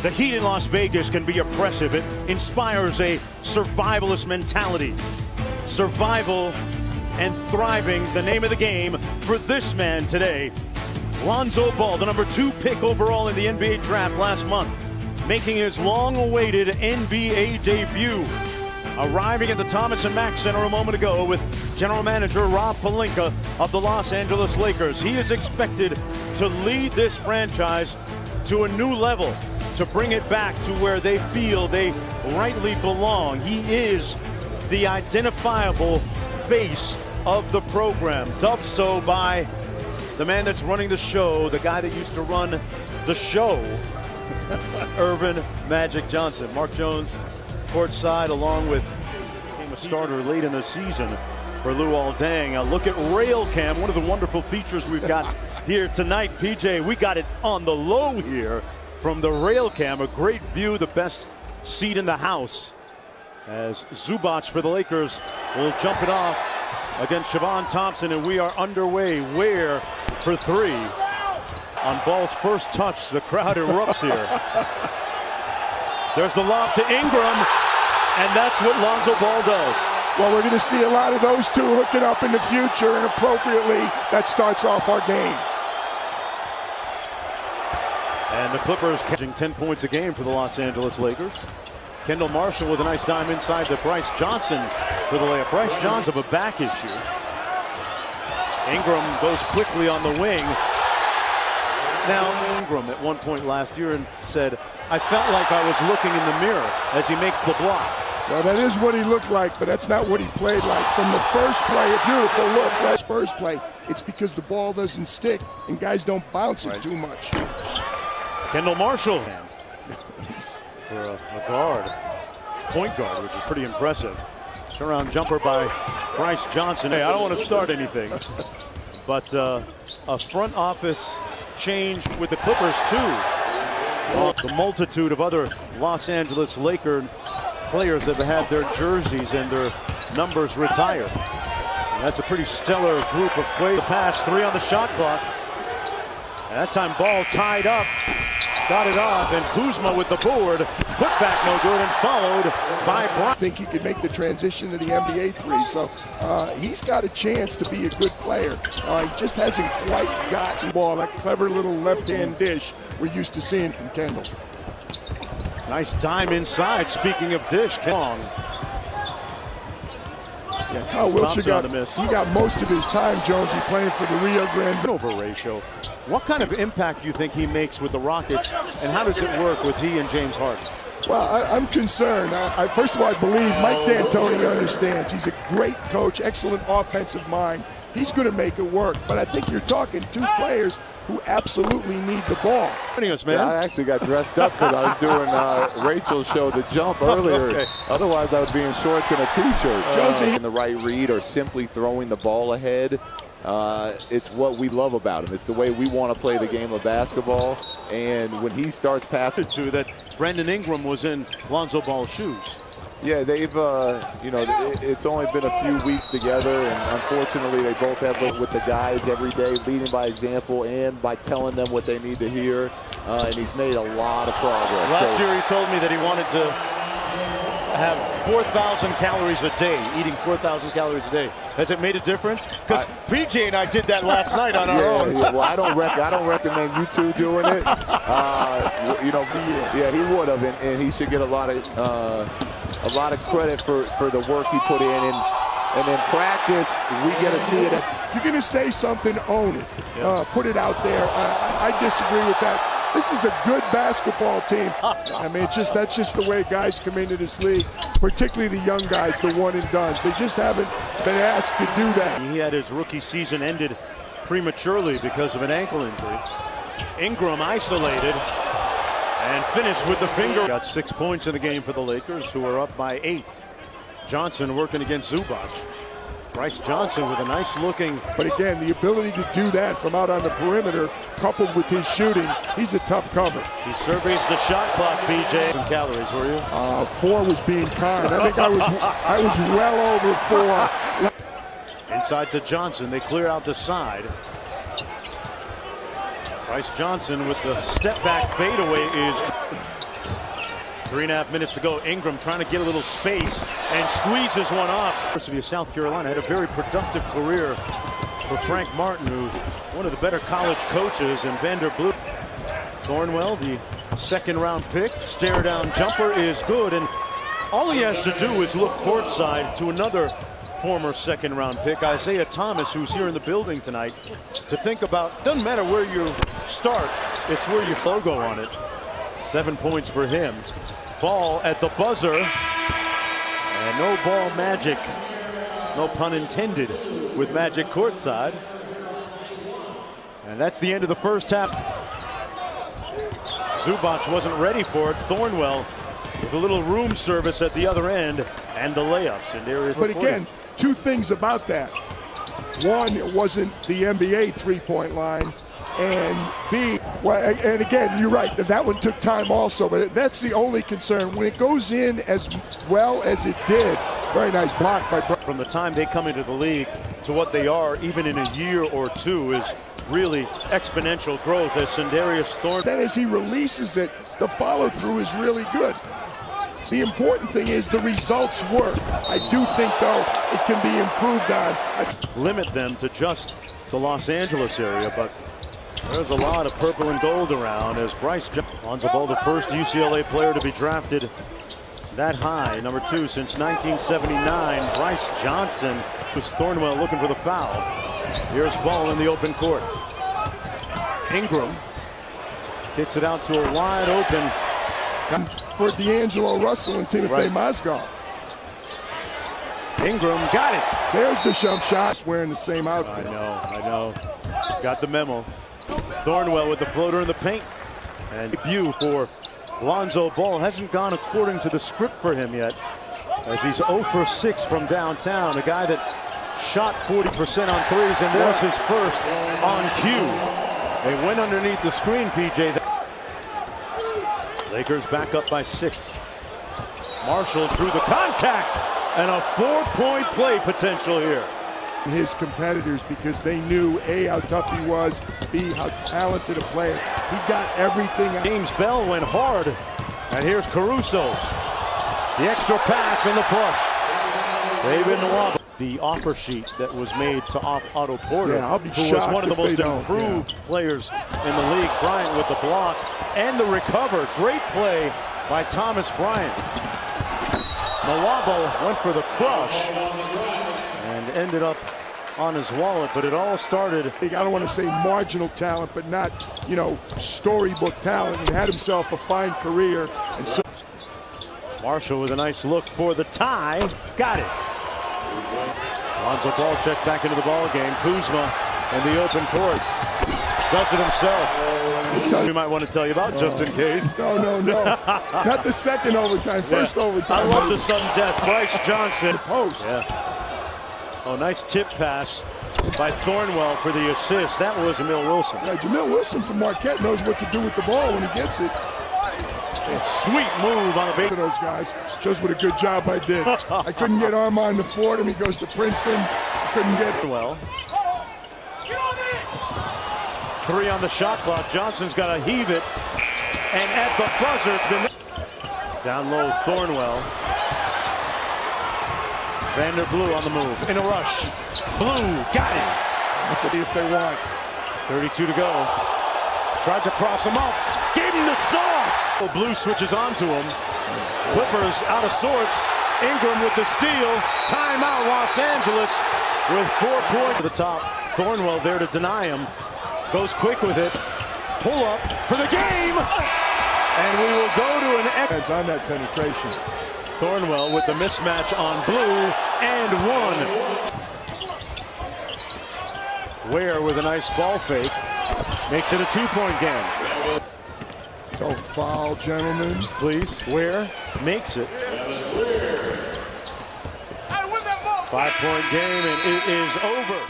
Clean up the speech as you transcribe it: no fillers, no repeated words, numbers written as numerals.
The heat in Las Vegas can be oppressive. It inspires a survivalist mentality. Survival and thriving, the name of the game for this man today. Lonzo Ball, the number 2 pick overall in the NBA draft last month, making his long-awaited NBA debut. Arriving at the Thomas & Mack Center a moment ago with General Manager Rob Pelinka of the Los Angeles Lakers. He is expected to lead this franchise to a new level, to bring it back to where they feel they rightly belong. He is the identifiable face of the program, dubbed so by the man that's running the show, the guy that used to run the show, Earvin Magic Johnson. Mark Jones courtside, along with became a starter late in the season for Luol Deng. Look at Rail Cam, one of the wonderful features we've got here tonight. PJ, we got it on the low here from the Rail Cam. A great view, the best seat in the house, as Zubac for the Lakers will jump it off against Siobhan Thompson, and we are underway. Ware for 3. On Ball's first touch, the crowd erupts here. There's the lob to Ingram, and that's what Lonzo Ball does. Well, we're going to see a lot of those two hooking up in the future, and appropriately, that starts off our game. And the Clippers catching 10 points a game for the Los Angeles Lakers. Kendall Marshall with a nice dime inside to Bryce Johnson for the layup. Bryce Johnson of a back issue. Ingram goes quickly on the wing. Now, Ingram at one point last year and said, I felt like I was looking in the mirror as he makes the block. Well, that is what he looked like, but that's not what he played like. From the first play, a beautiful look, that Spurs play, it's because the ball doesn't stick and guys don't bounce it too much. Kendall Marshall for a guard, point guard, which is pretty impressive. Turnaround jumper by Bryce Johnson. Hey, I don't want to start anything, but a front office change with the Clippers too. The multitude of other Los Angeles Laker players that have had their jerseys and their numbers retired. And that's a pretty stellar group of players. The pass, 3 on the shot clock. And that time Ball tied up, got it off, and Kuzma with the board. Put back no good, and followed by Bryant. I think he could make the transition to the NBA 3, so he's got a chance to be a good player. He just hasn't quite gotten the ball, that clever little left-hand dish we're used to seeing from Kendall. Nice dime inside. Speaking of dish, Long. Yeah, Kyle Wiltshire got most of his time, Jonesy, playing for the Rio Grande turnover ratio. What kind of impact do you think he makes with the Rockets, and how does it work with he and James Harden? Well, I'm concerned. First of all, I believe Mike D'Antoni understands. He's a great coach, excellent offensive mind. He's going to make it work. But I think you're talking 2 players who absolutely need the ball. Joining us, man. Yeah, I actually got dressed up because I was doing Rachel's show, The Jump, earlier. Okay. Otherwise, I would be in shorts and a T-shirt. Jonesy. In the right read or simply throwing the ball ahead. It's what we love about him. It's the way we want to play the game of basketball. And when he starts passing to that, Brandon Ingram was in Lonzo Ball's shoes. Yeah, they've, it's only been a few weeks together, and unfortunately they both have with the guys every day, leading by example and by telling them what they need to hear, and he's made a lot of progress. Last year he told me that he wanted to have 4,000 calories a day, eating 4,000 calories a day. Has it made a difference? Because PJ and I did that last night on our own. Yeah, well, I don't recommend you two doing it. He would have, and he should get a lot of credit for the work he put in, and in practice we get to see it. If you're going to say something, own it. Yeah. Put it out there. I disagree with that. This is a good basketball team. I mean, that's just the way guys come into this league, particularly the young guys, the one and dones. They just haven't been asked to do that. He had his rookie season ended prematurely because of an ankle injury. Ingram isolated and finished with the finger. Got 6 points in the game for the Lakers, who are up by 8. Johnson working against Zubac. Bryce Johnson with a nice looking. But again, the ability to do that from out on the perimeter, coupled with his shooting, he's a tough cover. He surveys the shot clock, PJ. Some calories, were you? 4 was being kind. I think I was well over 4. Inside to Johnson. They clear out the side. Bryce Johnson with the step back fadeaway is 3.5 minutes to go. Ingram trying to get a little space and squeezes one off. University of South Carolina had a very productive career for Frank Martin, who's one of the better college coaches, and Vanderbilt. Thornwell, the second-round pick, stare-down jumper is good, and all he has to do is look courtside to another former second-round pick, Isaiah Thomas, who's here in the building tonight, to think about. Doesn't matter where you start, it's where you logo on it. 7 points for him. Ball at the buzzer, and no ball magic, no pun intended, with Magic courtside. And that's the end of the first half. Zubac wasn't ready for it. Thornwell with a little room service at the other end, and the layups. And there is. But again, two things about that. One, it wasn't the NBA three-point line. And B, well, and again, you're right, that one took time also, but that's the only concern. When it goes in as well as it did, very nice block by Brown. From the time they come into the league to what they are, even in a year or two, is really exponential growth as Sindarius Thornwell. Then as he releases it, the follow-through is really good. The important thing is the results work. I do think, though, it can be improved on. Limit them to just the Los Angeles area, but there's a lot of purple and gold around as Bryce Lonzo Ball, the first UCLA player to be drafted that high, number 2 since 1979. Bryce Johnson was Thornwell looking for the foul. Here's Ball in the open court. Ingram kicks it out to a wide open. For D'Angelo Russell and Timofey Mozgov. Ingram got it. There's the jump shot. Wearing the same outfit. I know. Got the memo. Thornwell with the floater in the paint. And debut for Lonzo Ball hasn't gone according to the script for him yet, as he's 0 for 6 from downtown. A guy that shot 40% on threes, and there's his first on cue. They went underneath the screen, PJ. Lakers back up by 6. Marshall drew the contact, and a 4-point play potential here. His competitors, because they knew A, how tough he was, B, how talented a player. He got everything out. James Bell went hard, and here's Caruso. The extra pass and the flush. David Nwaba. The offer sheet that was made to Otto Porter, who was one of the most improved players in the league. Bryant with the block and the recover. Great play by Thomas Bryant. Nwaba went for the crush and ended up on his wallet, but it all started. I don't want to say marginal talent, but not, storybook talent. He had himself a fine career. And so Marshall with a nice look for the tie. Got it. Lonzo Ball checked back into the ball game. Kuzma in the open court. Does it himself. We might want to tell you about just in case. No. Not the second overtime, first overtime. I love the sudden death. Bryce Johnson. Post. Oh, nice tip pass by Thornwell for the assist. That was Jamil Wilson. Yeah, Jamil Wilson from Marquette knows what to do with the ball when he gets it. Sweet move on a big. Those guys shows what a good job I did. I couldn't get Armand to Fordham. He goes to Princeton. Couldn't get. Well, 3 on the shot clock. Johnson's got to heave it, and at the buzzer, it's been down low. Thornwell. Vanderbilt on the move in a rush. Blue got it. That's it if they want. 32 to go. Tried to cross him up. Gave him the sauce. Blue switches onto him. Clippers out of sorts. Ingram with the steal. Timeout Los Angeles with 4 points to the top. Thornwell there to deny him. Goes quick with it. Pull up for the game. And we will go to an It's on that penetration. Thornwell with the mismatch on Blue and 1. Ware with a nice ball fake. Makes it a 2-point game. Don't foul, gentlemen. Please. Ware makes it. 5-point game, and it is over.